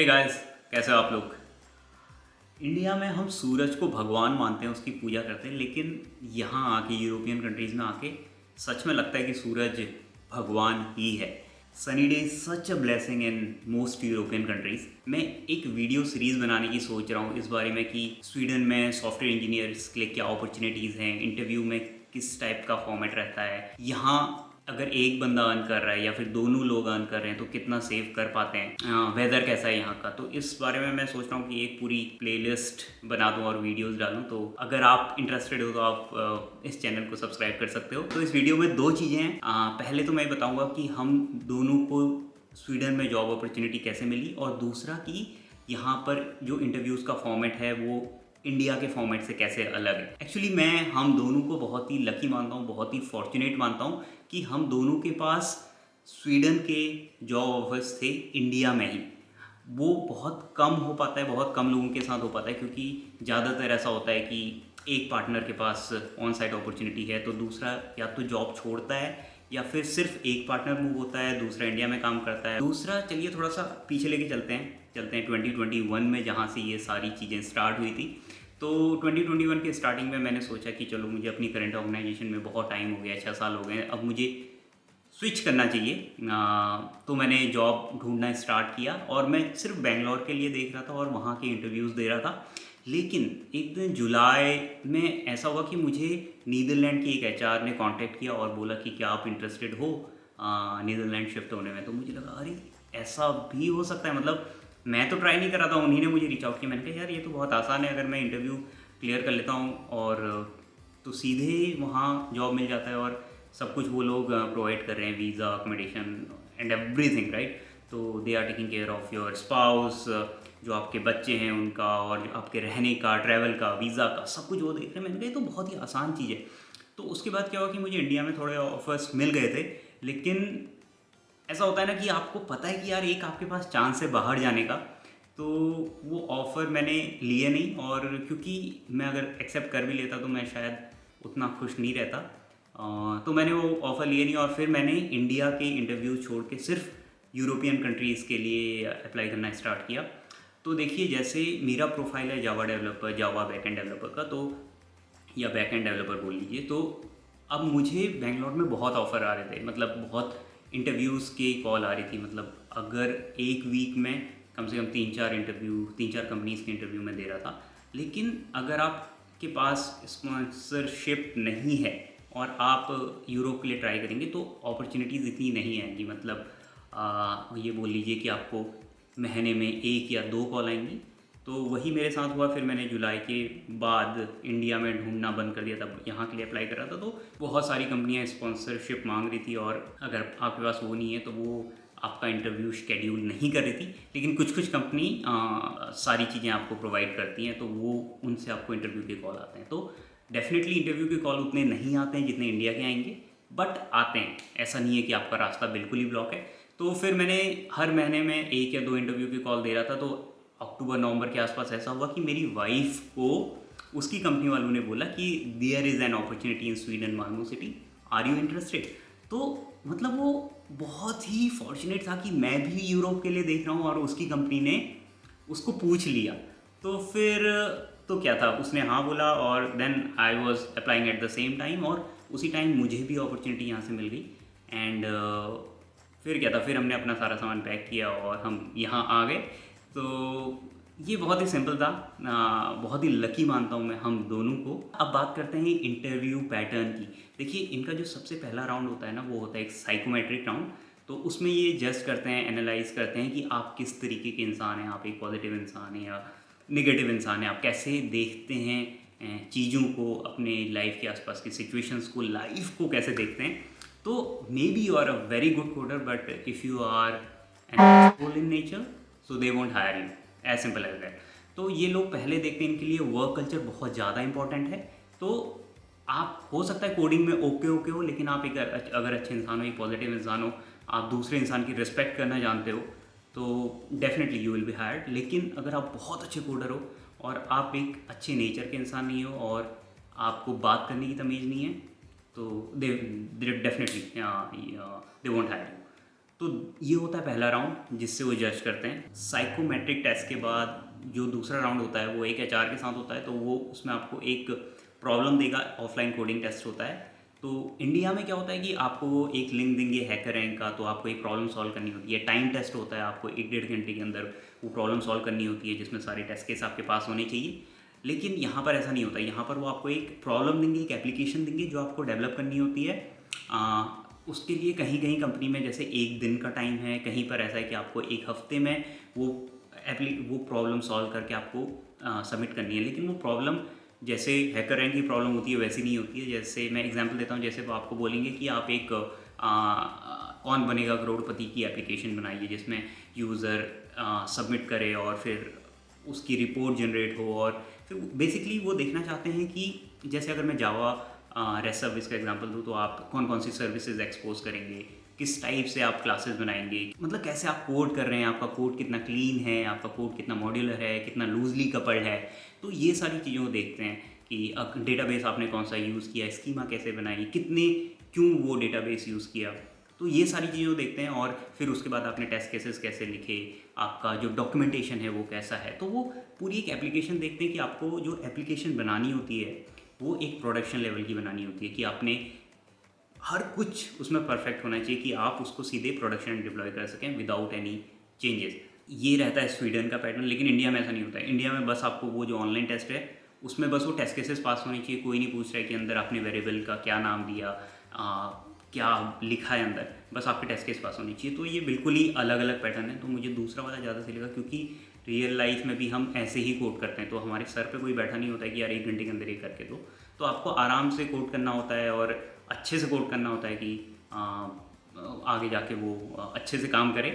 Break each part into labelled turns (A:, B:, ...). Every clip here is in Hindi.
A: हे गाइस, कैसे हो आप लोग। इंडिया में हम सूरज को भगवान मानते हैं, उसकी पूजा करते हैं, लेकिन यहाँ आके यूरोपियन कंट्रीज़ में आके सच में लगता है कि सूरज भगवान ही है। Sunny day is such a blessing in most European countries. मैं एक वीडियो सीरीज़ बनाने की सोच रहा हूँ इस बारे में कि स्वीडन में सॉफ्टवेयर इंजीनियर्स के लिए क्या अपॉर्चुनिटीज़ हैं, इंटरव्यू में किस टाइप का फॉर्मेट रहता है, यहाँ अगर एक बंदा अर्न कर रहा है या फिर दोनों लोग अर्न कर रहे हैं तो कितना सेव कर पाते हैं, वेदर कैसा है यहाँ का। तो इस बारे में मैं सोच रहा हूँ कि एक पूरी प्लेलिस्ट बना दूँ और वीडियोस डालूँ। तो अगर आप इंटरेस्टेड हो तो आप इस चैनल को सब्सक्राइब कर सकते हो। तो इस वीडियो में दो चीज़ें हैं। पहले तो मैं बताऊँगा कि हम दोनों को स्वीडन में जॉब अपॉर्चुनिटी कैसे मिली, और दूसरा कि यहाँ पर जो इंटरव्यूज़ का फॉर्मेट है वो इंडिया के फॉर्मेट से कैसे अलग है। एक्चुअली मैं हम दोनों को बहुत ही लकी मानता हूँ, बहुत ही फॉर्चुनेट मानता हूँ कि हम दोनों के पास स्वीडन के जॉब ऑफर्स थे इंडिया में ही। वो बहुत कम हो पाता है, बहुत कम लोगों के साथ हो पाता है, क्योंकि ज़्यादातर ऐसा होता है कि एक पार्टनर के पास ऑन साइट अपॉर्चुनिटी है तो दूसरा या तो जॉब छोड़ता है या फिर सिर्फ एक पार्टनर मूव होता है, दूसरा इंडिया में काम करता है। दूसरा, चलिए थोड़ा सा पीछे लेके चलते हैं 2021 में, जहाँ से ये सारी चीज़ें स्टार्ट हुई थी। तो 2021 के स्टार्टिंग में मैंने सोचा कि चलो, मुझे अपनी करंट ऑर्गेनाइजेशन में बहुत टाइम हो गया, 6 साल हो गए, अब मुझे स्विच करना चाहिए। तो मैंने जॉब ढूंढना स्टार्ट किया और मैं सिर्फ बेंगलोर के लिए देख रहा था और वहाँ के इंटरव्यूज़ दे रहा था। लेकिन एक दिन जुलाई में ऐसा हुआ कि मुझे नीदरलैंड की एक एचआर ने कांटेक्ट किया और बोला कि क्या आप इंटरेस्टेड हो नीदरलैंड शिफ्ट होने में। तो मुझे लगा अरे ऐसा भी हो सकता है, मतलब मैं तो ट्राई नहीं कर रहा था, उन्हीं ने मुझे रीच आउट किया। मैंने कहा यार ये तो बहुत आसान है, अगर मैं इंटरव्यू क्लियर कर लेता हूँ और तो सीधे वहाँ जॉब मिल जाता है और सब कुछ वो लोग प्रोवाइड कर रहे हैं, visa, accommodation and everything, right. तो they are taking care of your spouse, जो आपके बच्चे हैं उनका, और आपके रहने का, ट्रैवल का, वीज़ा का, सब कुछ वो देख रहे हैं। मैंने कहा ये तो बहुत ही आसान चीज़ है। तो उसके बाद क्या हुआ कि मुझे इंडिया में थोड़े ऑफर्स मिल गए थे, लेकिन ऐसा होता है ना कि आपको पता है कि यार एक आपके पास चांस है बाहर जाने का। तो वो ऑफ़र मैंने लिए नहीं, और क्योंकि मैं अगर एक्सेप्ट कर भी लेता तो मैं शायद उतना खुश नहीं रहता। तो मैंने वो ऑफ़र लिए नहीं और फिर मैंने इंडिया के इंटरव्यू छोड़ के सिर्फ यूरोपियन कंट्रीज़ के लिए अप्लाई करना स्टार्ट किया। तो देखिए, जैसे मेरा प्रोफाइल है Java developer, Java backend developer का, तो या बैकएंड डेवलपर बोल लीजिए। तो अब मुझे बेंगलोर में बहुत ऑफ़र आ रहे थे, मतलब बहुत इंटरव्यूज़ की कॉल आ रही थी। मतलब अगर एक वीक में कम से कम 3-4 कंपनीज़ के इंटरव्यू में दे रहा था। लेकिन अगर आपके पास स्पॉन्सरशिप नहीं है और आप यूरोप के लिए ट्राई करेंगे तो अपॉर्चुनिटीज़ इतनी नहीं आएंगी। मतलब ये बोल लीजिए कि आपको महीने में 1 या 2 कॉल आएंगी। तो वही मेरे साथ हुआ। फिर मैंने जुलाई के बाद इंडिया में ढूंढना बंद कर दिया, तब यहाँ के लिए अप्लाई कर रहा था। तो बहुत सारी कंपनियाँ स्पॉन्सरशिप मांग रही थी, और अगर आपके पास वो नहीं है तो वो आपका इंटरव्यू शेड्यूल नहीं कर रही थी। लेकिन कुछ कुछ कंपनी सारी चीज़ें आपको प्रोवाइड करती हैं, तो वो उनसे आपको इंटरव्यू के कॉल आते हैं। तो डेफिनेटली इंटरव्यू के कॉल उतने नहीं आते हैं जितने इंडिया के आएंगे, बट आते हैं। ऐसा नहीं है कि आपका रास्ता बिल्कुल ही ब्लॉक है। तो फिर मैंने हर महीने में 1 या 2 इंटरव्यू की कॉल दे रहा था। तो अक्टूबर नवंबर के आसपास ऐसा हुआ कि मेरी वाइफ को उसकी कंपनी वालों ने बोला कि there is an opportunity in Sweden, Malmo city, are you interested. तो मतलब वो बहुत ही फॉर्चुनेट था कि मैं भी यूरोप के लिए देख रहा हूँ और उसकी कंपनी ने उसको पूछ लिया। तो फिर तो क्या था, उसने हाँ बोला और then I was applying at the same time, और उसी टाइम मुझे भी अपॉर्चुनिटी यहाँ से मिल गई। एंड फिर क्या था, फिर हमने अपना सारा सामान पैक किया और हम यहाँ आ गए। तो ये बहुत ही सिंपल था। बहुत ही लकी मानता हूँ मैं हम दोनों को। अब बात करते हैं इंटरव्यू पैटर्न की। देखिए, इनका जो सबसे पहला राउंड होता है ना, वो होता है एक साइकोमेट्रिक राउंड। तो उसमें ये जज करते हैं, एनालाइज करते हैं कि आप किस तरीके के इंसान हैं, आप एक पॉजिटिव इंसान हैं या नेगेटिव इंसान हैं, आप कैसे देखते हैं चीज़ों को, अपने लाइफ के आसपास की सिचुएशंस को, लाइफ को कैसे देखते हैं। तो maybe you are a very good coder, but if you are an in nature so they won't hire you, as simple as that. तो ये लोग पहले देखते हैं, इनके लिए वर्क कल्चर बहुत ज़्यादा इंपॉर्टेंट है। तो आप हो सकता है कोडिंग में ओके हो, लेकिन आप एक अगर अच्छे इंसान हो, एक पॉजिटिव इंसान हो, आप दूसरे इंसान की रिस्पेक्ट करना जानते हो, तो definitely you will be hired. लेकिन अगर आप बहुत अच्छे कोडर हो और आप एक अच्छे नेचर के इंसान नहीं हो और आपको बात करने की तमीज़ नहीं है, तो they definitely they won't hire you. तो ये होता है पहला राउंड जिससे वो जज करते हैं। साइकोमेट्रिक टेस्ट के बाद जो दूसरा राउंड होता है वो एक एचआर के साथ होता है, तो वो उसमें आपको एक प्रॉब्लम देगा, ऑफलाइन कोडिंग टेस्ट होता है। तो इंडिया में क्या होता है कि आपको एक लिंक देंगे हैकर रैंक का, तो आपको एक प्रॉब्लम सॉल्व करनी होती है। टाइम टेस्ट होता है, आपको 1-1.5 घंटे के अंदर वो प्रॉब्लम सॉल्व करनी होती है, जिसमें सारे टेस्ट केस आपके पास होने चाहिए। लेकिन यहाँ पर ऐसा नहीं होता। यहाँ पर वो आपको एक प्रॉब्लम देंगे, एक एप्लीकेशन देंगे जो आपको डेवलप करनी होती है। उसके लिए कहीं कहीं कंपनी में जैसे 1 दिन का टाइम है, कहीं पर ऐसा है कि आपको 1 हफ्ते में वो प्रॉब्लम सॉल्व करके आपको सबमिट करनी है। लेकिन वो प्रॉब्लम जैसे हैकर रैंक की प्रॉब्लम होती है वैसी नहीं होती है। जैसे मैं एग्जांपल देता हूँ, जैसे वो आपको बोलेंगे कि आप एक कौन बनेगा करोड़पति की एप्लीकेशन बनाइए, जिसमें यूज़र सबमिट करे और फिर उसकी रिपोर्ट जनरेट हो। और फिर बेसिकली वो देखना चाहते हैं कि जैसे अगर मैं जावा रेस्ट सर्विस का एग्जांपल दूँ, तो आप कौन कौन सी सर्विसेज एक्सपोज करेंगे, किस टाइप से आप क्लासेस बनाएंगे, मतलब कैसे आप कोड कर रहे हैं, आपका कोड कितना क्लीन है, आपका कोड कितना मॉड्यूलर है, कितना लूजली कपल्ड है। तो ये सारी चीज़ों को देखते हैं कि डेटाबेस आपने कौन सा यूज़ किया, स्कीमा कैसे बनाई, क्यों वो डेटाबेस यूज़ किया। तो ये सारी चीज़ें देखते हैं। और फिर उसके बाद आपने टेस्ट केसेस कैसे लिखे, आपका जो डॉक्यूमेंटेशन है वो कैसा है। तो वो पूरी एक एप्लीकेशन देखते हैं कि आपको जो एप्लीकेशन बनानी होती है वो एक प्रोडक्शन लेवल की बनानी होती है, कि आपने हर कुछ उसमें परफेक्ट होना चाहिए कि आप उसको सीधे प्रोडक्शन में डिप्लॉय कर सकें विदाउट एनी चेंजेस। ये रहता है स्वीडन का पैटर्न। लेकिन इंडिया में ऐसा नहीं होता है। इंडिया में बस आपको वो जो ऑनलाइन टेस्ट है उसमें बस वो टेस्ट केसेस पास होने चाहिए। कोई नहीं पूछ रहा है कि अंदर आपने वेरिएबल का क्या नाम दिया, क्या लिखा है अंदर, बस आपके टेस्ट केस पास होनी चाहिए। तो ये बिल्कुल ही अलग अलग पैटर्न है। तो मुझे दूसरा वाला ज़्यादा सही लगा, क्योंकि रियल लाइफ में भी हम ऐसे ही कोड करते हैं। तो हमारे सर पे कोई बैठा नहीं होता है कि यार 1 घंटे के अंदर ये करके दो। तो आपको आराम से कोड करना होता है और अच्छे से कोड करना होता है कि आगे जाके वो अच्छे से काम करे।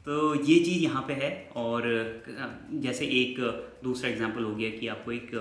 A: तो ये चीज़ यहाँ पे है। और जैसे एक दूसरा एग्जांपल हो गया कि आपको एक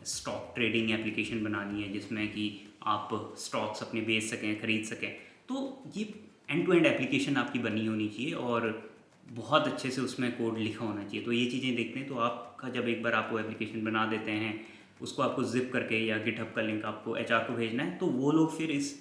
A: स्टॉक ट्रेडिंग एप्लीकेशन बनानी है, जिसमें कि आप स्टॉक्स अपने बेच सकें, ख़रीद सकें। तो ये एंड टू एंड एप्लीकेशन आपकी बनी होनी चाहिए और बहुत अच्छे से उसमें कोड लिखा होना चाहिए। तो ये चीज़ें देखते हैं। तो आपका जब एक बार आप वो एप्लीकेशन बना देते हैं, उसको आपको जिप करके या गिटहब का लिंक आपको एचआर को भेजना है, तो वो लोग फिर इस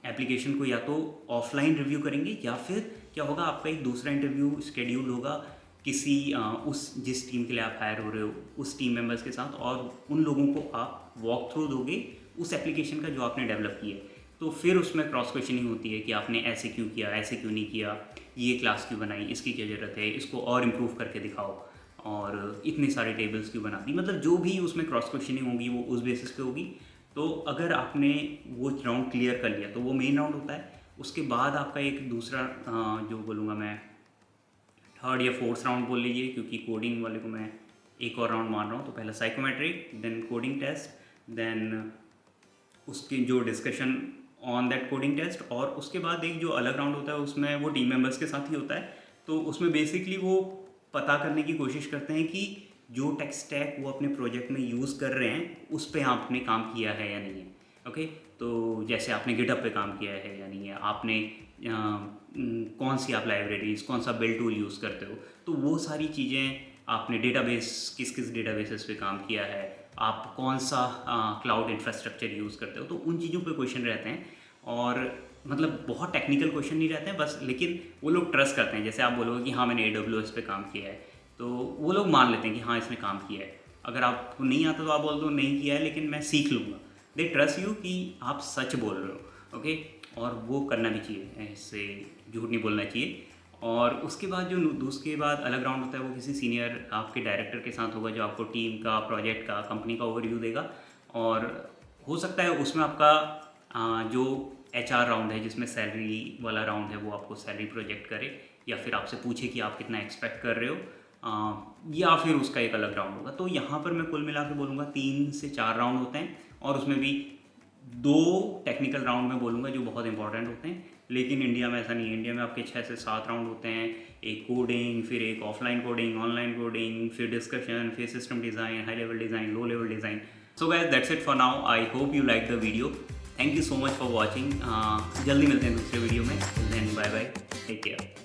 A: एप्लीकेशन को या तो ऑफलाइन रिव्यू करेंगे, या फिर क्या होगा, आपका एक दूसरा इंटरव्यू स्केड्यूल होगा किसी जिस टीम के लिए आप हायर हो रहे हो उस टीम मेंबर्स के साथ, और उन लोगों को आप वॉक थ्रू दोगे उस एप्लीकेशन का जो आपने डेवलप किया है। तो फिर उसमें क्रॉस क्वेश्चनिंग होती है कि आपने ऐसे क्यों किया, ऐसे क्यों नहीं किया, ये क्लास क्यों बनाई, इसकी क्या ज़रूरत है, इसको और इम्प्रूव करके दिखाओ, और इतने सारे टेबल्स क्यों बना दी। मतलब जो भी उसमें क्रॉस क्वेश्चनिंग होगी वो उस बेसिस पे होगी। तो अगर आपने वो राउंड क्लियर कर लिया तो वो मेन राउंड होता है। उसके बाद आपका एक दूसरा जो बोलूँगा मैं 3rd या 4th राउंड बोल लीजिए, क्योंकि कोडिंग वाले को मैं एक और राउंड मान रहा हूँ। तो पहला psychometric, then coding test, then उसकी जो discussion on that coding test, और उसके बाद एक जो अलग राउंड होता है उसमें वो टीम मेंबर्स के साथ ही होता है। तो उसमें बेसिकली वो पता करने की कोशिश करते हैं कि जो टेक स्टैक वो अपने प्रोजेक्ट में यूज़ कर रहे हैं उस पर आपने काम किया है या नहीं है। ओके, तो जैसे आपने गिटहब पे काम किया है या नहीं है, आपने कौन सी आप लाइब्रेरीज, कौन सा बिल्ड टूल यूज़ करते हो, तो वो सारी चीज़ें, आपने डेटाबेस किस डेटाबेसेस पे काम किया है, आप कौन सा क्लाउड इंफ्रास्ट्रक्चर यूज़ करते हो, तो उन चीज़ों पे क्वेश्चन रहते हैं। और मतलब बहुत टेक्निकल क्वेश्चन नहीं रहते हैं बस, लेकिन वो लोग ट्रस्ट करते हैं। जैसे आप बोलोगे कि हाँ मैंने AWS पे काम किया है, तो वो लोग मान लेते हैं कि हाँ इसने काम किया है। अगर आपको नहीं आता तो आप बोल दो नहीं किया है लेकिन मैं सीख लूँगा। दे ट्रस्ट यू कि आप सच बोल रहे हो। ओके, और वो करना भी चाहिए, ऐसे झूठ नहीं बोलना चाहिए। और उसके बाद जो दूसरे बाद अलग राउंड होता है वो किसी सीनियर आपके डायरेक्टर के साथ होगा, जो आपको टीम का, प्रोजेक्ट का, कंपनी का ओवरव्यू देगा। और हो सकता है उसमें आपका जो HR राउंड है जिसमें सैलरी वाला राउंड है वो आपको सैलरी प्रोजेक्ट करे, या फिर आपसे पूछे कि आप कितना एक्सपेक्ट कर रहे हो, या फिर उसका एक अलग राउंड होगा। तो यहाँ पर मैं कुल मिला के बोलूँगा 3 से 4 राउंड होते हैं, और उसमें भी 2 टेक्निकल राउंड में बोलूँगा जो बहुत इंपॉर्टेंट होते हैं। लेकिन इंडिया में ऐसा नहीं है। इंडिया में आपके 6 से 7 राउंड होते हैं, एक कोडिंग, फिर एक ऑफलाइन कोडिंग, ऑनलाइन कोडिंग, फिर डिस्कशन, फिर system design, high level design, low level design. So guys that's it for now. I hope you like the video. Thank you so much for watching. जल्दी मिलते हैं दूसरे वीडियो में। Then bye bye, take care.